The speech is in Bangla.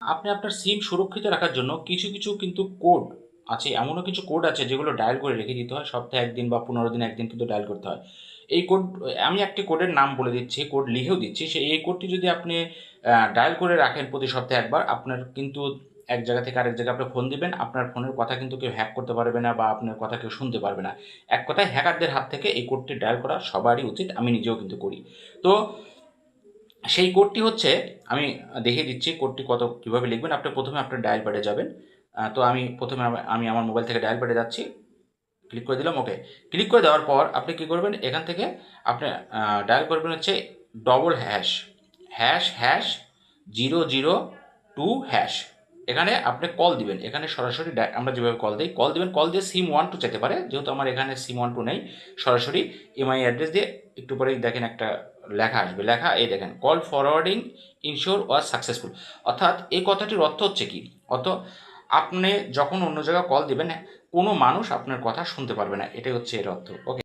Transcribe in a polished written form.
আপনি আপনার সিম সুরক্ষিত রাখার জন্য কিছু কিন্তু কোড আছে, এমনও কিছু কোড আছে যেগুলো ডায়াল করে রেখে দিতে হয়। সপ্তাহে ১ দিন বা ১৫ দিনে ১ দিন কিন্তু ডায়াল করতে হয়। এই কোড, আমি একটি কোডের নাম বলে দিচ্ছি, কোড লিখেও দিচ্ছি। এই কোডটি যদি আপনি ডায়াল করে রাখেন প্রতি সপ্তাহে একবার, আপনার কিন্তু এক জায়গা থেকে আরেক জায়গায় আপনি ফোন দিবেন, আপনার ফোনের কথা কিন্তু কেউ হ্যাক করতে পারবে না বা আপনার কথা কেউ শুনতে পারবে না। এক কথায় হ্যাকারদের হাত থেকে এই কোডটি ডায়াল করা সবারই উচিত। আমি নিজেও কিন্তু করি। তো সেই কোডটি হচ্ছে, আমি দেখিয়ে দিচ্ছি কোডটি কীভাবে লিখবেন। আপনি প্রথমে আপনার ডায়াল প্যাডে যাবেন। তো আমি প্রথমে আমি আমার মোবাইল থেকে ডায়াল প্যাডে যাচ্ছি। ক্লিক করে দিলাম, ওকে। ক্লিক করে দেওয়ার পর আপনি কী করবেন, এখান থেকে আপনি ডায়াল করবেন হচ্ছে ডবল হ্যাশ, হ্যাশ হ্যাশ 002#। এখানে আপনি কল দিবেন। এখানে সরাসরি আমরা যেভাবে কল দিই, কল দিবেন। কল দিয়ে সিম 1 2 চাইতে পারে, যেহেতু আমার এখানে সিম 1 2 নেই। সরাসরি এমআই অ্যাড্রেস দিয়ে একটু পরেই দেখেন একটা লেখা আসবে, লেখা এই দেখেন, call forwarding ensure was successful. অর্থাৎ এই কথাটির অর্থ হচ্ছে কি, আপনি যখন অন্য জায়গায় কল দিবেন, কোনো মানুষ আপনার কথা শুনতে পারবে না, এটাই হচ্ছে এর অর্থ। ওকে।